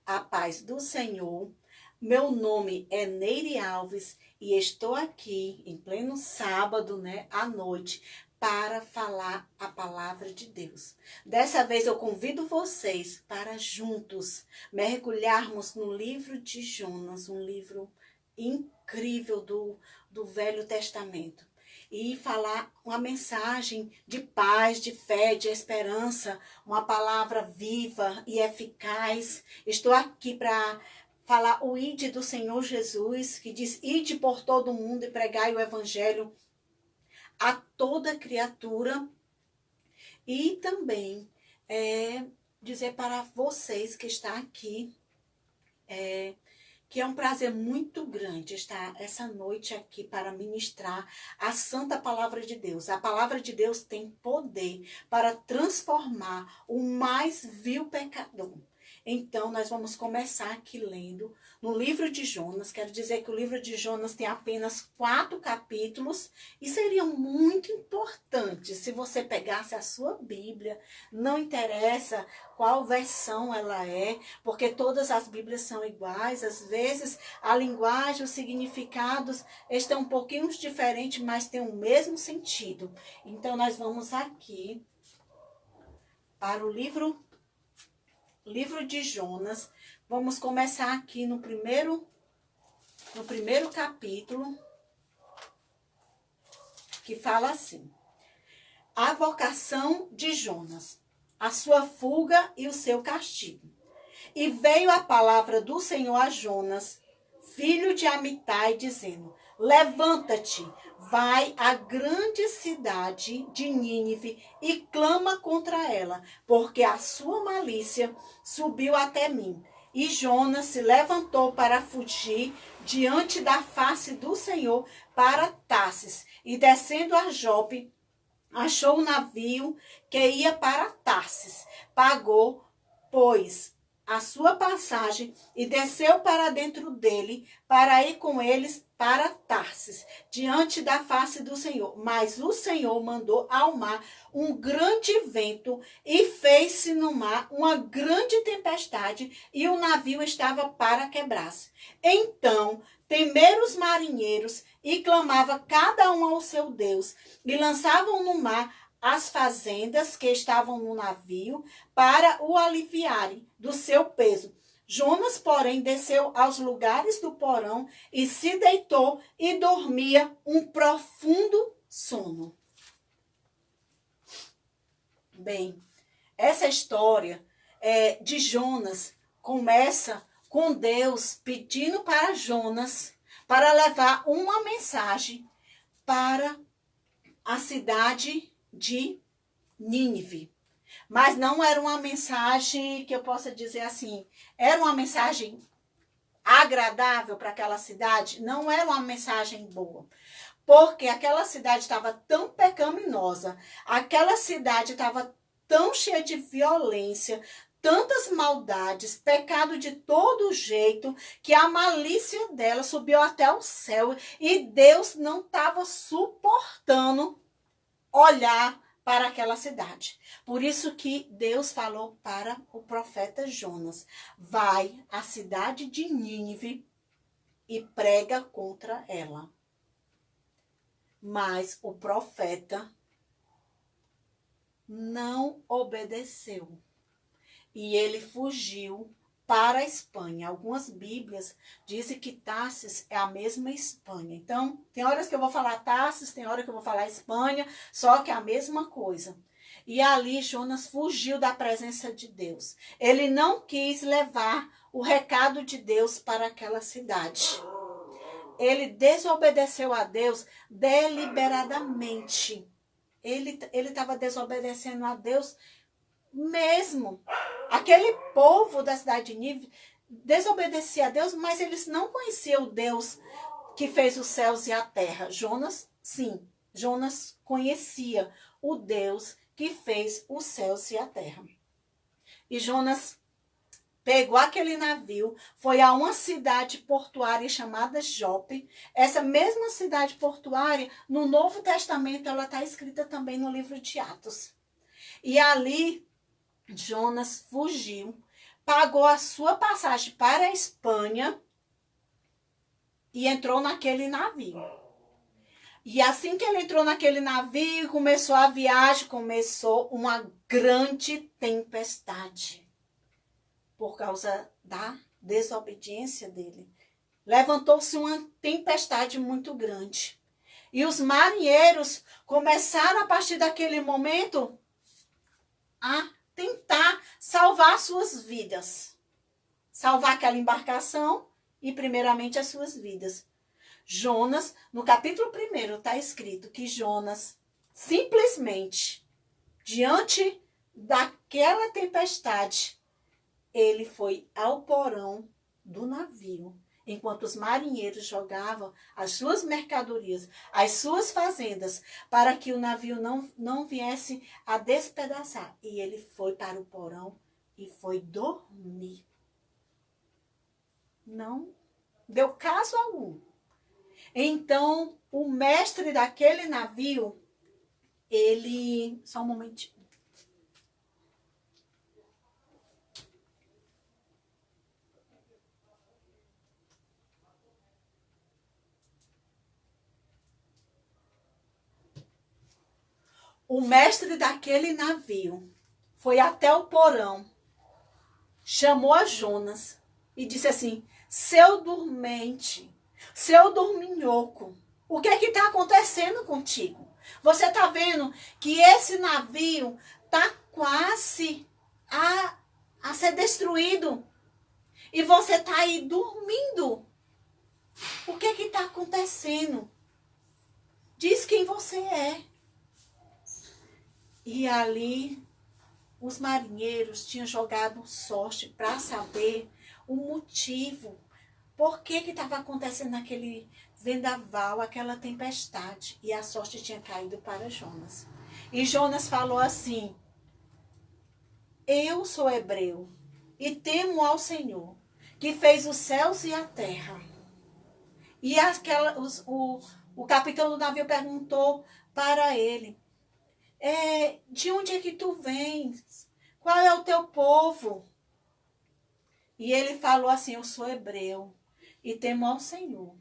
A paz do Senhor. Meu nome é Neire Alves e estou aqui em pleno sábado, à noite, para falar a palavra de Deus. Dessa vez eu convido vocês para juntos mergulharmos no livro de Jonas, um livro incrível do Velho Testamento. E falar uma mensagem de paz, de fé, de esperança, uma palavra viva e eficaz. Estou aqui para falar o ide do Senhor Jesus, que diz: ide por todo o mundo e pregai o evangelho a toda criatura. E também dizer para vocês que está aqui, que é um prazer muito grande estar essa noite aqui para ministrar a santa palavra de Deus. A palavra de Deus tem poder para transformar o mais vil pecador. Então, nós vamos começar aqui lendo no livro de Jonas. Quero dizer que o livro de Jonas tem apenas 4 capítulos e seria muito importante se você pegasse a sua Bíblia. Não interessa qual versão ela é, porque todas as Bíblias são iguais. Às vezes, a linguagem, os significados estão um pouquinho diferentes, mas têm o mesmo sentido. Então, nós vamos aqui para o livro de Jonas. Vamos começar aqui no primeiro capítulo, que fala assim: a vocação de Jonas, a sua fuga e o seu castigo. E veio a palavra do Senhor a Jonas, filho de Amitai, dizendo: levanta-te, vai à grande cidade de Nínive e clama contra ela, porque a sua malícia subiu até mim. E Jonas se levantou para fugir diante da face do Senhor para Tarsis, e descendo a Jope, achou um navio que ia para Tarsis. Pagou, pois, a sua passagem e desceu para dentro dele, para ir com eles para Tarsis, diante da face do Senhor. Mas o Senhor mandou ao mar um grande vento e fez-se no mar uma grande tempestade, e o navio estava para quebrar-se. Então temeram os marinheiros e clamavam cada um ao seu Deus, e lançavam no mar as fazendas que estavam no navio para o aliviarem do seu peso. Jonas, porém, desceu aos lugares do porão e se deitou e dormia um profundo sono. Bem, essa história de Jonas começa com Deus pedindo para Jonas para levar uma mensagem para a cidade de Nínive. Mas não era uma mensagem que eu possa dizer assim, era uma mensagem agradável para aquela cidade, não era uma mensagem boa. Porque aquela cidade estava tão pecaminosa, aquela cidade estava tão cheia de violência, tantas maldades, pecado de todo jeito, que a malícia dela subiu até o céu e Deus não estava suportando olhar para aquela cidade. Por isso que Deus falou para o profeta Jonas: vai à cidade de Nínive e prega contra ela. Mas o profeta não obedeceu e ele fugiu para a Espanha. Algumas Bíblias dizem que Tarsis é a mesma Espanha. Então, tem horas que eu vou falar Tarsis, tem hora que eu vou falar Espanha, só que é a mesma coisa. E ali Jonas fugiu da presença de Deus. Ele não quis levar o recado de Deus para aquela cidade. Ele desobedeceu a Deus deliberadamente. Ele estava desobedecendo a Deus mesmo. Aquele povo da cidade de Nínive desobedecia a Deus, mas eles não conheciam o Deus que fez os céus e a terra. Jonas, sim, Jonas conhecia o Deus que fez os céus e a terra. E Jonas pegou aquele navio, foi a uma cidade portuária chamada Jope. Essa mesma cidade portuária, no Novo Testamento, ela está escrita também no livro de Atos. E ali Jonas fugiu pagou a sua passagem para a Espanha e entrou naquele navio. E assim que ele entrou naquele navio, começou a viagem, começou uma grande tempestade por causa da desobediência dele. Levantou-se uma tempestade muito grande. E os marinheiros começaram, a partir daquele momento, a tentar salvar suas vidas. Salvar aquela embarcação e, primeiramente, as suas vidas. Jonas, no capítulo 1, está escrito que Jonas, simplesmente, diante daquela tempestade, ele foi ao porão do navio, enquanto os marinheiros jogavam as suas mercadorias, as suas fazendas, para que o navio não viesse a despedaçar. E ele foi para o porão e foi dormir. Não deu caso algum. Então, o mestre daquele navio, ele... Só um momentinho. O mestre daquele navio foi até o porão, chamou a Jonas e disse assim: seu dormente, seu dorminhoco, o que é que está acontecendo contigo? Você está vendo que esse navio está quase a ser destruído e você está aí dormindo. O que está acontecendo? Diz quem você é. E ali os marinheiros tinham jogado sorte para saber o motivo. Por que estava acontecendo aquele vendaval, aquela tempestade? E a sorte tinha caído para Jonas. E Jonas falou assim: eu sou hebreu e temo ao Senhor, que fez os céus e a terra. E o capitão do navio perguntou para ele: de onde é que tu vens? Qual é o teu povo? E ele falou assim: eu sou hebreu e temo ao Senhor.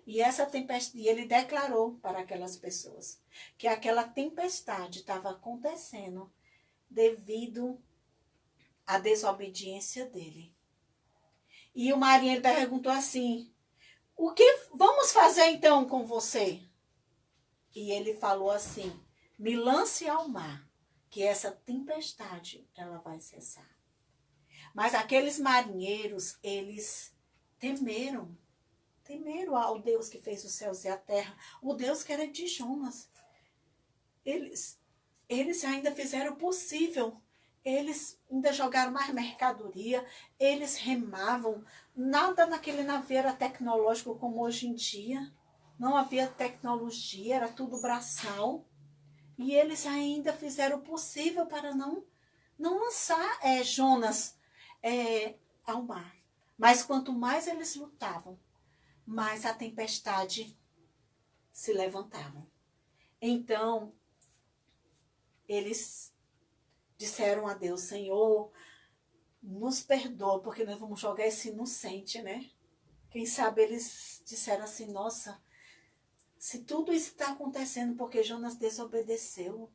E essa tempestade, e ele declarou para aquelas pessoas que aquela tempestade estava acontecendo devido à desobediência dele. E o marinheiro perguntou assim: o que vamos fazer então com você? E ele falou assim: me lance ao mar, que essa tempestade ela vai cessar. Mas aqueles marinheiros, eles temeram ao Deus que fez os céus e a terra, o Deus que era de Jonas. Eles ainda fizeram o possível, eles ainda jogaram mais mercadoria, eles remavam, nada naquele navio era tecnológico como hoje em dia, não havia tecnologia, era tudo braçal, e eles ainda fizeram o possível para não lançar Jonas ao mar. Mas quanto mais eles lutavam, mais a tempestade se levantava. Então, eles disseram a Deus: Senhor, nos perdoa, porque nós vamos jogar esse inocente, né? Quem sabe eles disseram assim: nossa, se tudo isso está acontecendo porque Jonas desobedeceu,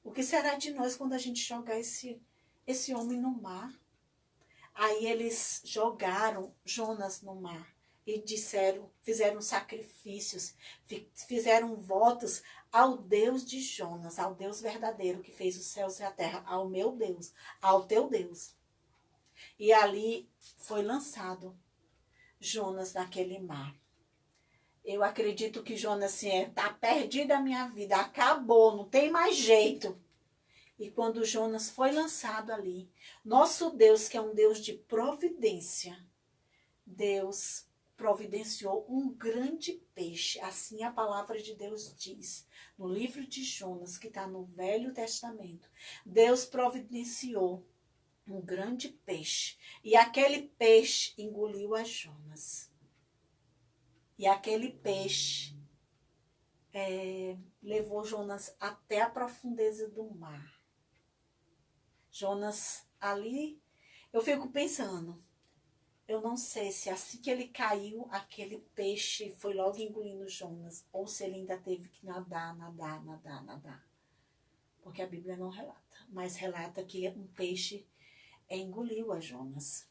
o que será de nós quando a gente jogar esse homem no mar? Aí eles jogaram Jonas no mar e fizeram sacrifícios, fizeram votos ao Deus de Jonas, ao Deus verdadeiro que fez os céus e a terra, ao meu Deus, ao teu Deus. E ali foi lançado Jonas naquele mar. Eu acredito que Jonas assim, tá perdida a minha vida, acabou, não tem mais jeito. E quando Jonas foi lançado ali, nosso Deus, que é um Deus de providência, Deus providenciou um grande peixe. Assim a palavra de Deus diz, no livro de Jonas, que está no Velho Testamento. Deus providenciou um grande peixe. E aquele peixe engoliu a Jonas. E aquele peixe levou Jonas até a profundeza do mar. Jonas ali, Eu fico pensando, eu não sei se assim que ele caiu, aquele peixe foi logo engolindo Jonas, ou se ele ainda teve que nadar, nadar, nadar, nadar. Porque a Bíblia não relata, mas relata que um peixe engoliu a Jonas.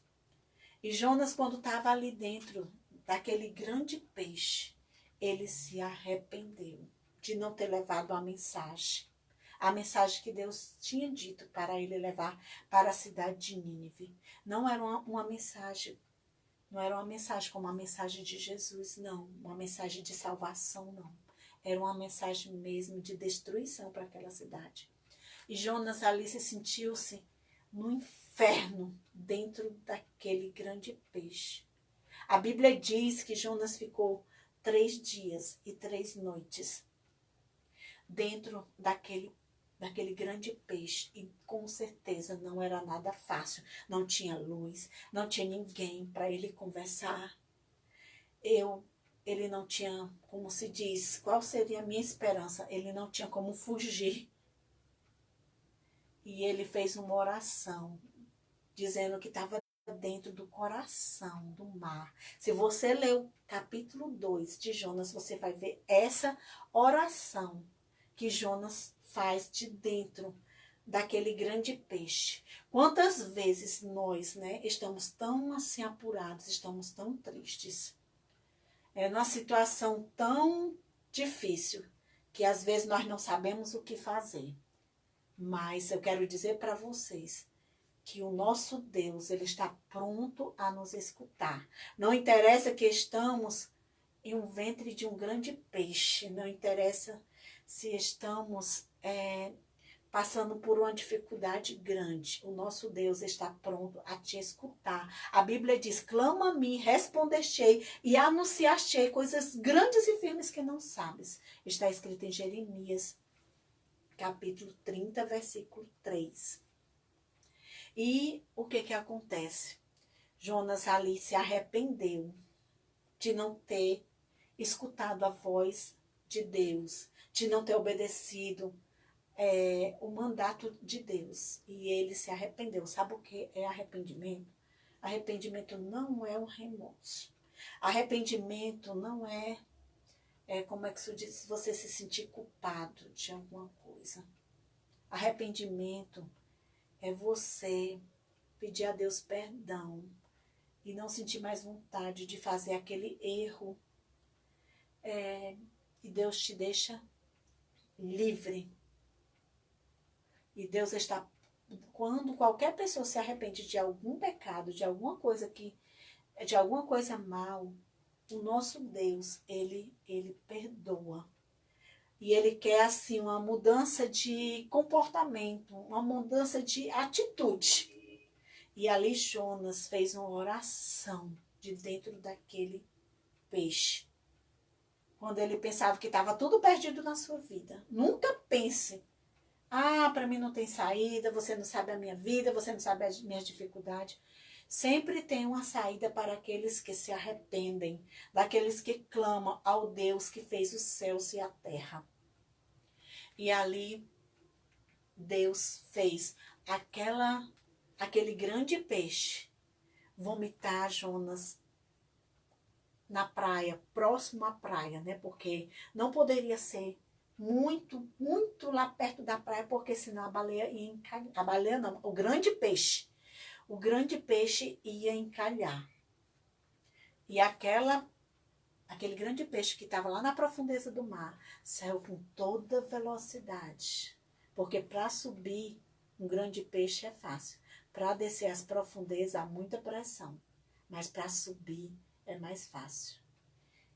E Jonas, quando estava ali dentro daquele grande peixe, ele se arrependeu de não ter levado a mensagem que Deus tinha dito para ele levar para a cidade de Nínive. Não era uma mensagem, não era uma mensagem como a mensagem de Jesus, não, uma mensagem de salvação, não. Era uma mensagem mesmo de destruição para aquela cidade. E Jonas ali se sentiu-se no inferno, dentro daquele grande peixe. A Bíblia diz que Jonas ficou 3 dias e 3 noites dentro daquele grande peixe. E com certeza não era nada fácil. Não tinha luz, não tinha ninguém para ele conversar. Ele não tinha, como se diz, qual seria a minha esperança? Ele não tinha como fugir. E ele fez uma oração, dizendo que estava dentro do coração do mar. Se você ler o capítulo 2 de Jonas, você vai ver essa oração que Jonas faz de dentro daquele grande peixe. Quantas vezes nós, estamos tão assim apurados, estamos tão tristes, numa situação tão difícil, que às vezes nós não sabemos o que fazer. Mas eu quero dizer para vocês que o nosso Deus, ele está pronto a nos escutar. Não interessa que estamos em um ventre de um grande peixe, não interessa se estamos passando por uma dificuldade grande. O nosso Deus está pronto a te escutar. A Bíblia diz, clama a mim, respondestei e anunciastei coisas grandes e firmes que não sabes. Está escrito em Jeremias, capítulo 30, versículo 3. E o que acontece? Jonas ali se arrependeu de não ter escutado a voz de Deus, de não ter obedecido o mandato de Deus. E ele se arrependeu. Sabe o que é arrependimento? Arrependimento não é um remorso. Arrependimento não é como é que se diz, você se sentir culpado de alguma coisa. Arrependimento é você pedir a Deus perdão e não sentir mais vontade de fazer aquele erro. E Deus te deixa livre. E Deus está... Quando qualquer pessoa se arrepende de algum pecado, de alguma coisa mal, o nosso Deus, ele perdoa. E ele quer, assim, uma mudança de comportamento, uma mudança de atitude. E ali Jonas fez uma oração de dentro daquele peixe. Quando ele pensava que estava tudo perdido na sua vida. Nunca pense, para mim não tem saída, você não sabe a minha vida, você não sabe as minhas dificuldades. Sempre tem uma saída para aqueles que se arrependem, daqueles que clamam ao Deus que fez os céus e a terra. E ali Deus fez aquele grande peixe vomitar Jonas na praia, próximo à praia, Porque não poderia ser muito, muito lá perto da praia, porque senão a baleia ia encalhar. A baleia não, o grande peixe ia encalhar. E aquele grande peixe que estava lá na profundeza do mar saiu com toda velocidade. Porque para subir um grande peixe é fácil. Para descer as profundezas há muita pressão. Mas para subir é mais fácil.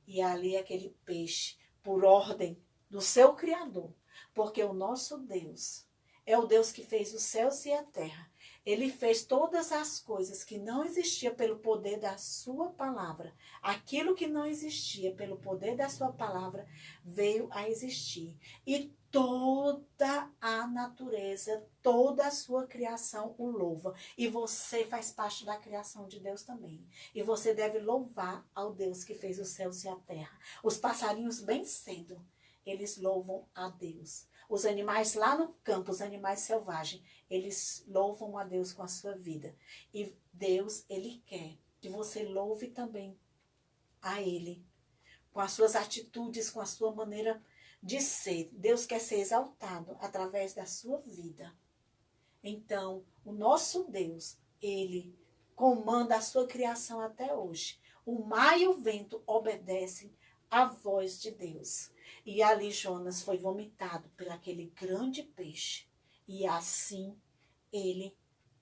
E ali aquele peixe, por ordem do seu Criador, porque o nosso Deus é o Deus que fez os céus e a terra. Ele fez todas as coisas que não existiam pelo poder da sua palavra. Aquilo que não existia pelo poder da sua palavra veio a existir. E toda a natureza, toda a sua criação o louva. E você faz parte da criação de Deus também. E você deve louvar ao Deus que fez os céus e a terra. Os passarinhos bem cedo, eles louvam a Deus. Os animais lá no campo, os animais selvagens, eles louvam a Deus com a sua vida. E Deus, Ele quer que você louve também a Ele, com as suas atitudes, com a sua maneira de ser. Deus quer ser exaltado através da sua vida. Então, o nosso Deus, Ele comanda a sua criação até hoje. O mar e o vento obedecem à voz de Deus. E ali Jonas foi vomitado por aquele grande peixe. E assim,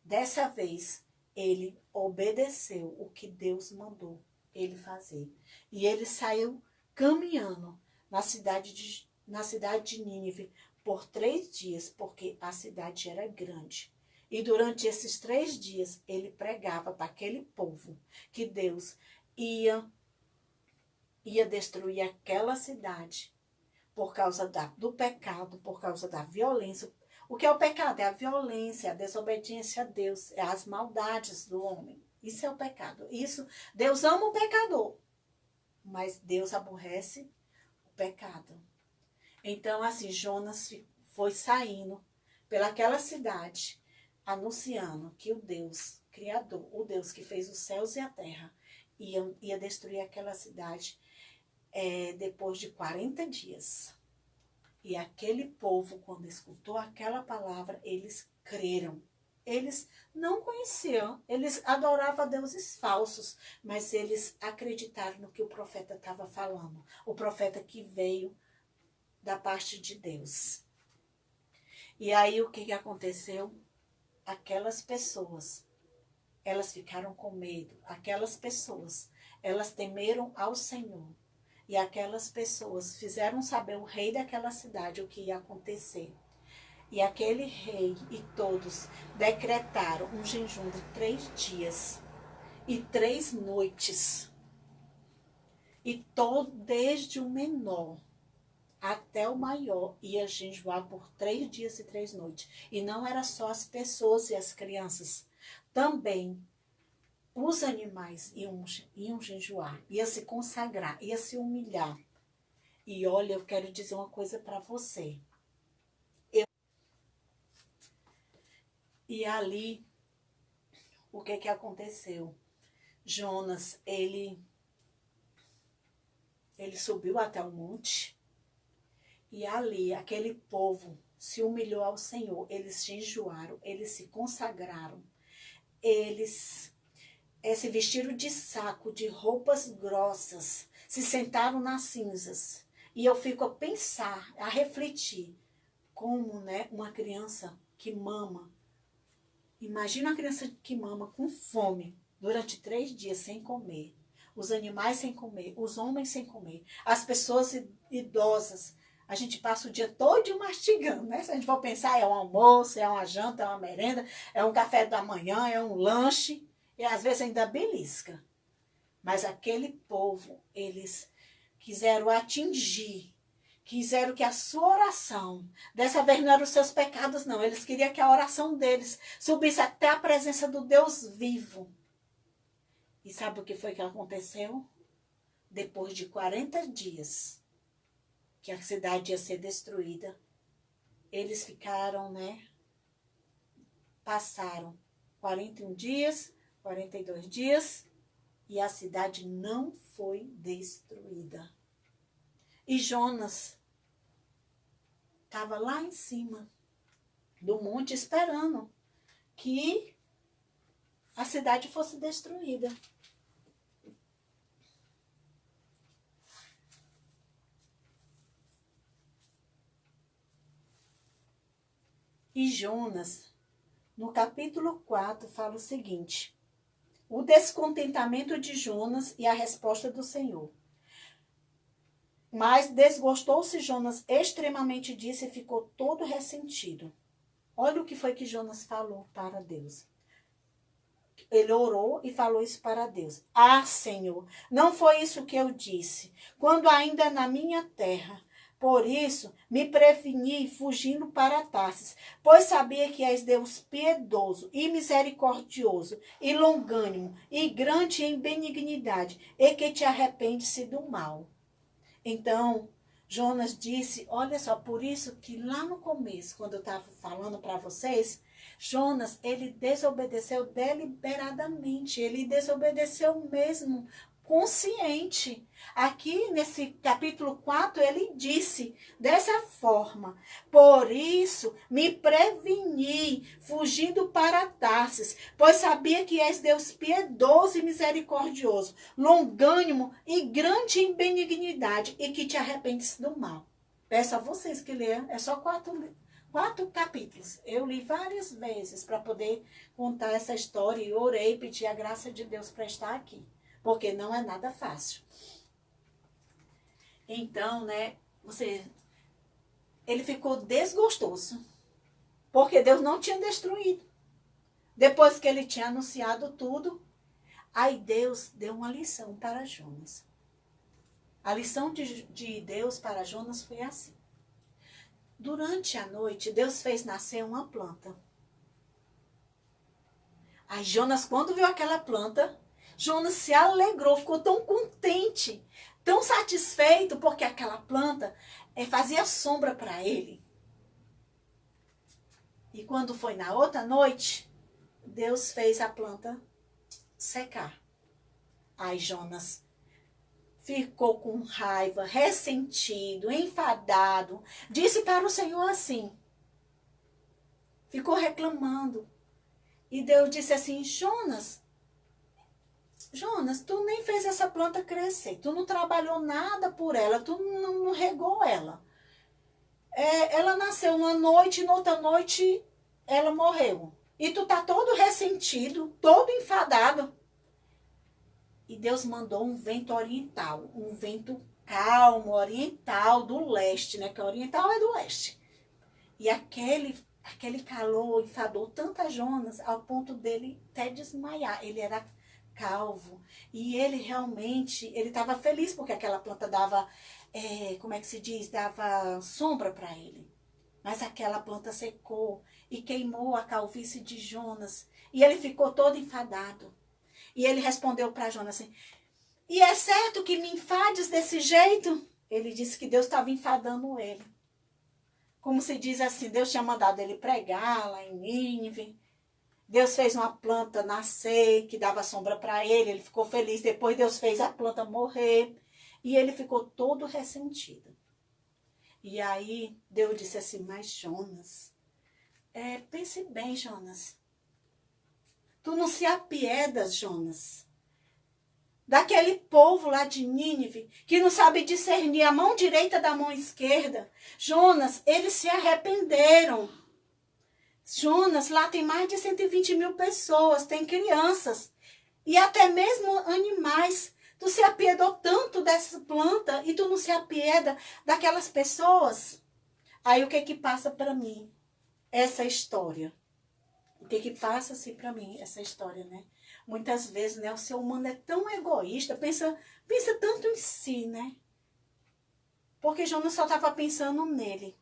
dessa vez, ele obedeceu o que Deus mandou ele fazer. E ele saiu caminhando na cidade de Nínive por 3 dias, porque a cidade era grande. E durante esses 3 dias, ele pregava para aquele povo que Deus ia destruir aquela cidade por causa do pecado, por causa da violência. O que é o pecado? É a violência, a desobediência a Deus, é as maldades do homem. Isso é o pecado. Isso, Deus ama o pecador, mas Deus aborrece o pecado. Então, assim, Jonas foi saindo pelaquela cidade, anunciando que o Deus Criador, o Deus que fez os céus e a terra, ia destruir aquela cidade depois de 40 dias. E aquele povo, quando escutou aquela palavra, eles creram. Eles não conheciam, eles adoravam a deuses falsos, mas eles acreditaram no que o profeta estava falando. O profeta que veio da parte de Deus. E aí o que aconteceu? Aquelas pessoas, elas ficaram com medo. Aquelas pessoas, elas temeram ao Senhor. E aquelas pessoas fizeram saber o rei daquela cidade o que ia acontecer. E aquele rei e todos decretaram um jejum de 3 dias e 3 noites. E todo, desde o menor até o maior, ia jejuar por 3 dias e 3 noites. E não era só as pessoas e as crianças. Também os animais iam jejuar, ia se consagrar, ia se humilhar. E olha, eu quero dizer uma coisa para você. E ali, o que aconteceu? Jonas, ele subiu até o monte. E ali, aquele povo se humilhou ao Senhor. Eles jejuaram, eles se consagraram. Eles se vestiram de saco, de roupas grossas. Se sentaram nas cinzas. E eu fico a pensar, a refletir. Como, né, uma criança que mama. Imagina uma criança que mama com fome durante 3 dias sem comer. Os animais sem comer, os homens sem comer. As pessoas idosas. A gente passa o dia todo mastigando, né? Se a gente for pensar, é um almoço, é uma janta, é uma merenda, é um café da manhã, é um lanche. E às vezes ainda belisca. Mas aquele povo, eles quiseram atingir. Quiseram que a sua oração, dessa vez não eram os seus pecados, não. Eles queriam que a oração deles subisse até a presença do Deus vivo. E sabe o que foi que aconteceu? Depois de 40 dias, que a cidade ia ser destruída, eles ficaram, né? Passaram 41 dias, 42 dias, e a cidade não foi destruída. E Jonas estava lá em cima do monte esperando que a cidade fosse destruída. E Jonas, no capítulo 4, fala o seguinte: o descontentamento de Jonas e a resposta do Senhor. Mas desgostou-se Jonas extremamente disso e ficou todo ressentido. Olha o que foi que Jonas falou para Deus. Ele orou e falou isso para Deus. Ah, Senhor, não foi isso que eu disse, quando ainda na minha terra. Por isso, me preveni fugindo para Tarsis, pois sabia que és Deus piedoso e misericordioso, e longânimo, e grande em benignidade, e que te arrepende-se do mal. Então, Jonas disse, olha só, por isso que lá no começo, quando eu estava falando para vocês, Jonas, ele desobedeceu deliberadamente, ele desobedeceu mesmo, consciente. Aqui nesse capítulo 4, ele disse dessa forma: por isso me preveni, fugindo para Tarsis, pois sabia que és Deus piedoso e misericordioso, longânimo e grande em benignidade, e que te arrependes do mal. Peço a vocês que leiam, é só 4 capítulos. Eu li várias vezes para poder contar essa história e orei, pedi a graça de Deus para estar aqui, porque não é nada fácil. Então, né, ele ficou desgostoso, porque Deus não tinha destruído. Depois que ele tinha anunciado tudo, aí Deus deu uma lição para Jonas. A lição de Deus para Jonas foi assim. Durante a noite, Deus fez nascer uma planta. Aí Jonas, quando viu aquela planta, Jonas se alegrou, ficou tão contente, tão satisfeito, porque aquela planta fazia sombra para ele. E quando foi na outra noite, Deus fez a planta secar. Aí Jonas ficou com raiva, ressentido, enfadado. Disse para o Senhor assim. Ficou reclamando. E Deus disse assim, Jonas, tu nem fez essa planta crescer. Tu não trabalhou nada por ela. Tu não regou ela. Ela nasceu uma noite e na outra noite ela morreu. E tu tá todo ressentido, todo enfadado. E Deus mandou um vento oriental, um vento calmo, oriental, do leste, né? Que oriental é do leste. E aquele calor enfadou tanto a Jonas ao ponto dele até desmaiar. Ele era calvo. E ele realmente, ele estava feliz porque aquela planta dava, como é que se diz? Dava sombra para ele. Mas aquela planta secou e queimou a calvície de Jonas. E ele ficou todo enfadado. E ele respondeu para Jonas assim, e é certo que me enfades desse jeito? Ele disse que Deus estava enfadando ele. Como se diz assim, Deus tinha mandado ele pregar lá em Nínive. Deus fez uma planta nascer, que dava sombra para ele. Ele ficou feliz. Depois Deus fez a planta morrer. E ele ficou todo ressentido. E aí Deus disse assim, mas Jonas, pense bem, Jonas. Tu não se apiedas, Jonas, daquele povo lá de Nínive, que não sabe discernir a mão direita da mão esquerda. Jonas, eles se arrependeram. Jonas, lá tem mais de 120 mil pessoas, tem crianças e até mesmo animais. Tu se apiedou tanto dessa planta e tu não se apieda daquelas pessoas. Aí o que que passa para mim? Essa história. O que que passa-se para mim? Essa história, né? Muitas vezes, né, o ser humano é tão egoísta, pensa tanto em si, né? Porque Jonas só estava pensando nele.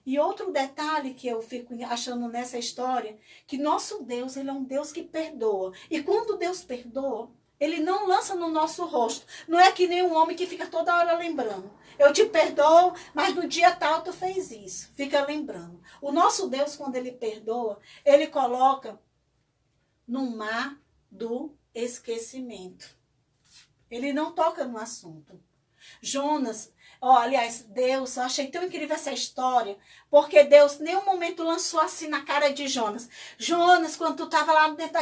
E outro detalhe que eu fico achando nessa história, que nosso Deus, ele é um Deus que perdoa. E quando Deus perdoa, ele não lança no nosso rosto. Não é que nem um homem que fica toda hora lembrando. Eu te perdoo, mas no dia tal tu fez isso. Fica lembrando. O nosso Deus, quando ele perdoa, ele coloca no mar do esquecimento. Ele não toca no assunto. Jonas, aliás, Deus, eu achei tão incrível essa história, porque Deus em nenhum momento lançou assim na cara de Jonas. Jonas, quando tu estava lá dentro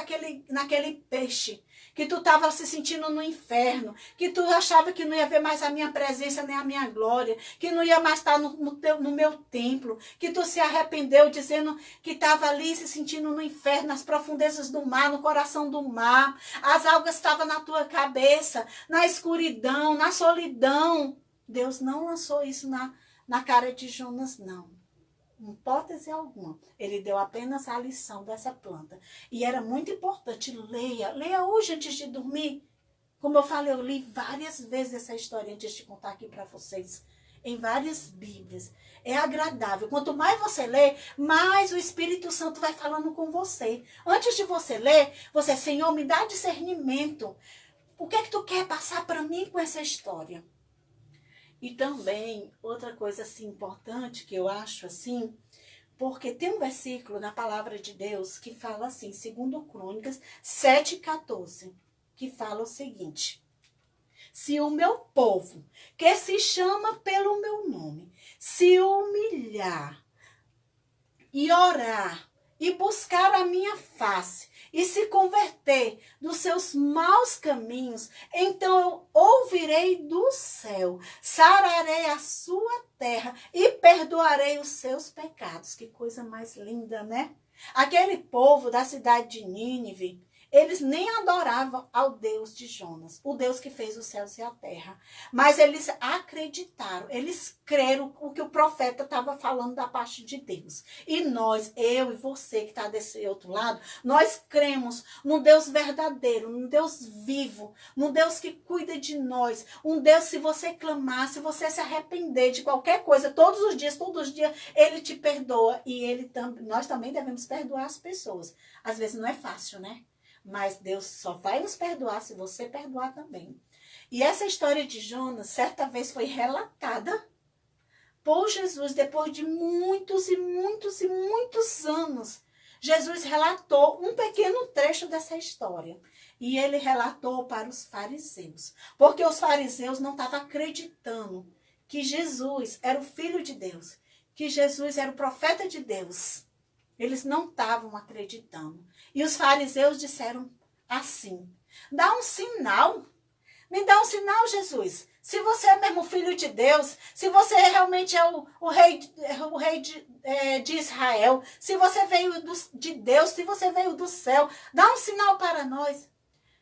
naquele peixe, que tu estava se sentindo no inferno, que tu achava que não ia ver mais a minha presença nem a minha glória, que não ia mais estar no meu templo, que tu se arrependeu dizendo que estava ali se sentindo no inferno, nas profundezas do mar, no coração do mar, as algas estavam na tua cabeça, na escuridão, na solidão. Deus não lançou isso na cara de Jonas, não. Em hipótese alguma. Ele deu apenas a lição dessa planta. E era muito importante, leia hoje antes de dormir. Como eu falei, eu li várias vezes essa história antes de contar aqui para vocês. Em várias Bíblias. É agradável. Quanto mais você lê, mais o Espírito Santo vai falando com você. Antes de você ler, você, Senhor, me dá discernimento. O que é que tu quer passar para mim com essa história? E também, outra coisa assim importante que eu acho assim, porque tem um versículo na palavra de Deus que fala assim, segundo Crônicas 7:14, que fala o seguinte: se o meu povo, que se chama pelo meu nome, se humilhar e orar e buscar a minha face e se converter dos seus maus caminhos, então eu ouvirei do céu, sararei a sua terra e perdoarei os seus pecados. Que coisa mais linda, né? Aquele povo da cidade de Nínive, eles nem adoravam ao Deus de Jonas, o Deus que fez os céus e a terra. Mas eles acreditaram, eles creram o que o profeta estava falando da parte de Deus. E nós, eu e você que está desse outro lado, nós cremos num Deus verdadeiro, num Deus vivo, num Deus que cuida de nós. Um Deus, se você clamar, se você se arrepender de qualquer coisa, todos os dias, Ele te perdoa. E nós também devemos perdoar as pessoas. Às vezes não é fácil, né? Mas Deus só vai nos perdoar se você perdoar também. E essa história de Jonas, certa vez foi relatada por Jesus, depois de muitos e muitos e muitos anos. Jesus relatou um pequeno trecho dessa história. E ele relatou para os fariseus. Porque os fariseus não estavam acreditando que Jesus era o Filho de Deus, que Jesus era o profeta de Deus. Eles não estavam acreditando. E os fariseus disseram assim: dá um sinal. Me dá um sinal, Jesus. Se você é mesmo filho de Deus, se você realmente é o rei de Israel, se você veio de Deus, se você veio do céu, dá um sinal para nós.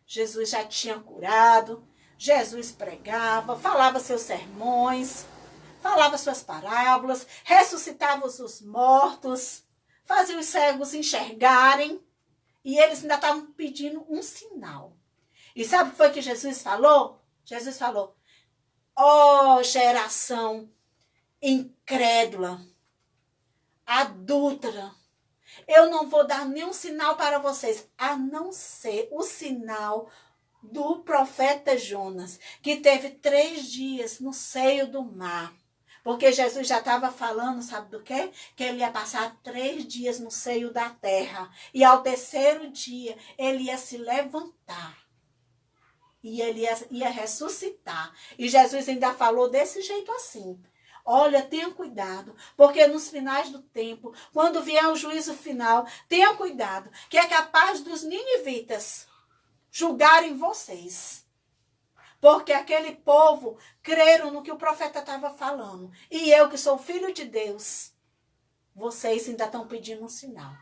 Jesus já tinha curado, Jesus pregava, falava seus sermões, falava suas parábolas, ressuscitava os mortos, fazia os cegos enxergarem, e eles ainda estavam pedindo um sinal. E sabe o que foi que Jesus falou? Jesus falou: ó geração incrédula, adúltera, eu não vou dar nenhum sinal para vocês, a não ser o sinal do profeta Jonas, que teve 3 dias no seio do mar. Porque Jesus já estava falando, sabe do quê? Que ele ia passar 3 dias no seio da terra. E ao 3º dia, ele ia se levantar. E ele ia ressuscitar. E Jesus ainda falou desse jeito assim: olha, tenha cuidado, porque nos finais do tempo, quando vier o juízo final, tenha cuidado, que é capaz dos ninivitas julgarem vocês. Porque aquele povo creram no que o profeta estava falando. E eu, que sou filho de Deus, vocês ainda estão pedindo um sinal.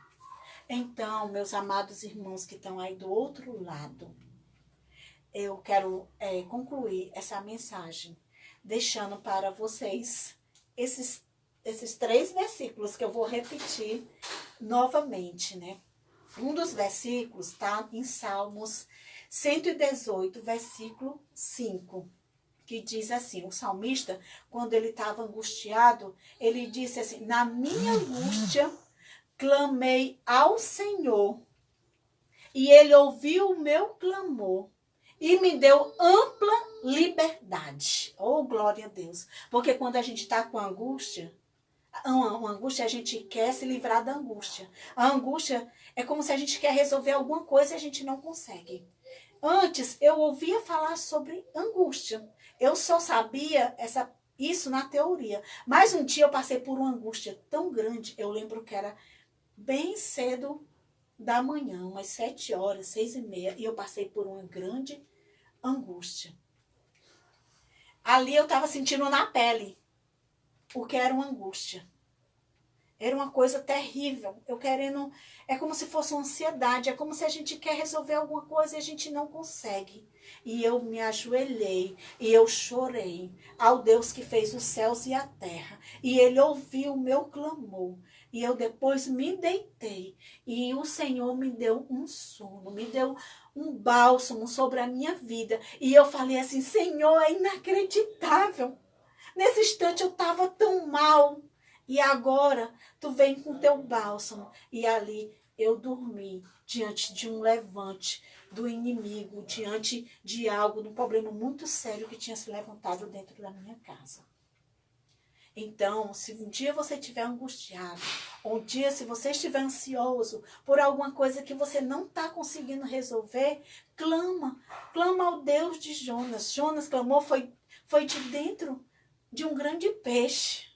Então, meus amados irmãos que estão aí do outro lado, eu quero concluir essa mensagem deixando para vocês esses 3 versículos que eu vou repetir novamente, né? Um dos versículos está em Salmos 118, versículo 5, que diz assim: o salmista, quando ele estava angustiado, ele disse assim: na minha angústia, clamei ao Senhor, e ele ouviu o meu clamor, e me deu ampla liberdade. Oh, glória a Deus! Porque quando a gente está com angústia, uma angústia, a gente quer se livrar da angústia. A angústia é como se a gente quer resolver alguma coisa e a gente não consegue. Antes, eu ouvia falar sobre angústia. Eu só sabia isso na teoria. Mas um dia eu passei por uma angústia tão grande. Eu lembro que era bem cedo da manhã, umas 7 horas, 6:30. E eu passei por uma grande angústia. Ali eu estava sentindo na pele o que era uma angústia. Era uma coisa terrível. É como se fosse uma ansiedade. É como se a gente quer resolver alguma coisa e a gente não consegue. E eu me ajoelhei e eu chorei ao Deus que fez os céus e a terra. E ele ouviu o meu clamor. E eu depois me deitei. E o Senhor me deu um sono, me deu um bálsamo sobre a minha vida. E eu falei assim: Senhor, é inacreditável. Nesse instante eu estava tão mal. E agora tu vem com teu bálsamo. E ali eu dormi diante de um levante do inimigo, diante de algo, de um problema muito sério que tinha se levantado dentro da minha casa. Então, se um dia você estiver angustiado, ou um dia se você estiver ansioso por alguma coisa que você não está conseguindo resolver, clama ao Deus de Jonas. Jonas clamou, foi de dentro de um grande peixe.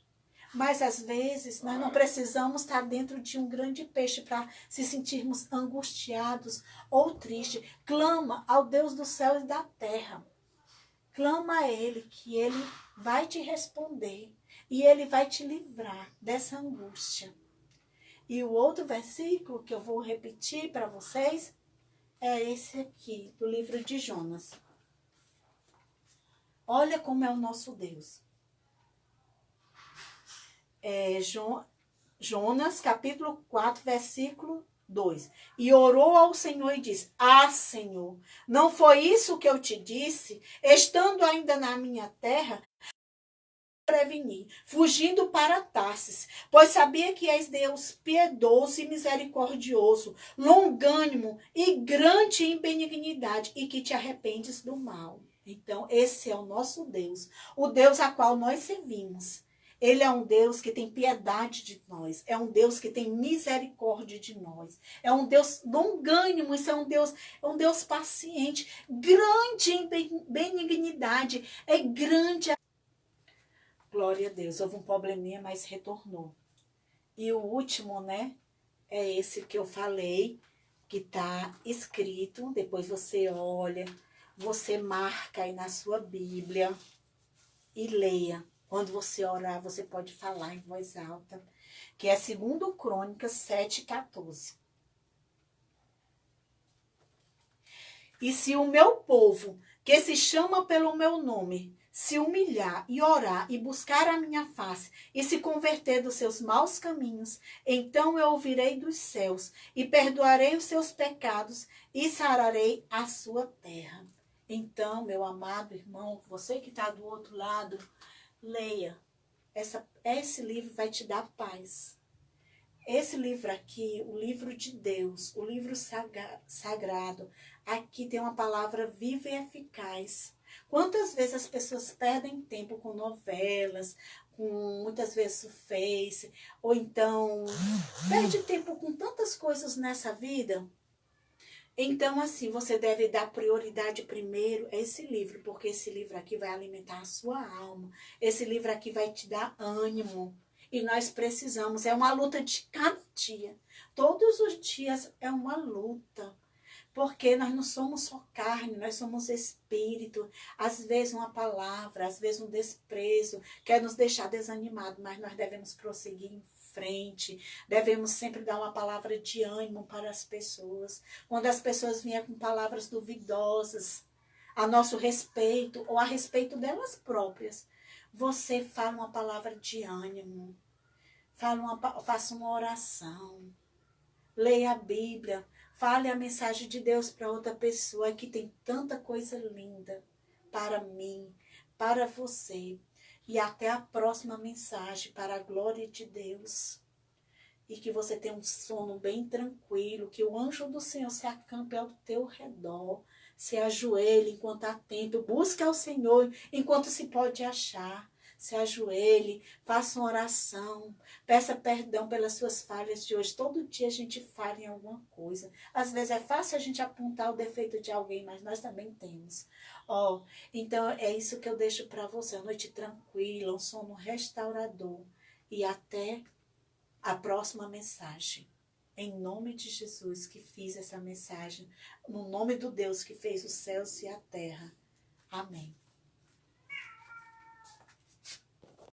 Mas às vezes nós não precisamos estar dentro de um grande peixe para se sentirmos angustiados ou tristes. Clama ao Deus do céu e da terra. Clama a Ele, que Ele vai te responder e Ele vai te livrar dessa angústia. E o outro versículo que eu vou repetir para vocês é esse aqui, do livro de Jonas. Olha como é o nosso Deus. Jonas, capítulo 4, versículo 2. E orou ao Senhor e disse: Senhor, não foi isso que eu te disse, estando ainda na minha terra, prevenir, fugindo para Tarsis, pois sabia que és Deus piedoso e misericordioso, longânimo e grande em benignidade, e que te arrependes do mal. Então, esse é o nosso Deus, o Deus a qual nós servimos. Ele é um Deus que tem piedade de nós. É um Deus que tem misericórdia de nós. É um Deus longânimo. Isso é um Deus paciente. Grande em benignidade. É grande. Glória a Deus. Houve um probleminha, mas retornou. E o último, né? É esse que eu falei, que está escrito. Depois você olha, você marca aí na sua Bíblia e leia. Quando você orar, você pode falar em voz alta, que é 2 Crônicas 7:14. E se o meu povo, que se chama pelo meu nome, se humilhar e orar e buscar a minha face e se converter dos seus maus caminhos, então eu ouvirei dos céus e perdoarei os seus pecados e sararei a sua terra. Então, meu amado irmão, você que está do outro lado, leia. Esse livro vai te dar paz. Esse livro aqui, o livro de Deus, o livro sagrado, aqui tem uma palavra viva e eficaz. Quantas vezes as pessoas perdem tempo com novelas, com muitas vezes o Face, ou então perde tempo com tantas coisas nessa vida? Então, assim, você deve dar prioridade primeiro a esse livro, porque esse livro aqui vai alimentar a sua alma. Esse livro aqui vai te dar ânimo. E nós precisamos, é uma luta de cada dia. Todos os dias é uma luta. Porque nós não somos só carne, nós somos espírito. Às vezes uma palavra, às vezes um desprezo quer nos deixar desanimados, mas nós devemos prosseguir em frente. Devemos sempre dar uma palavra de ânimo para as pessoas. Quando as pessoas vierem com palavras duvidosas a nosso respeito ou a respeito delas próprias, você fala uma palavra de ânimo. Faça uma oração. Leia a Bíblia. Fale a mensagem de Deus para outra pessoa. Aqui tem tanta coisa linda para mim, para você. E até a próxima mensagem, para a glória de Deus. E que você tenha um sono bem tranquilo, que o anjo do Senhor se acampe ao teu redor. Se ajoelhe enquanto há tempo. Busque ao Senhor enquanto se pode achar. Se ajoelhe, faça uma oração, peça perdão pelas suas falhas de hoje. Todo dia a gente falha em alguma coisa. Às vezes é fácil a gente apontar o defeito de alguém, mas nós também temos. Então é isso que eu deixo para você. Uma noite tranquila, um sono restaurador. E até a próxima mensagem. Em nome de Jesus que fiz essa mensagem. No nome do Deus que fez os céus e a terra. Amém.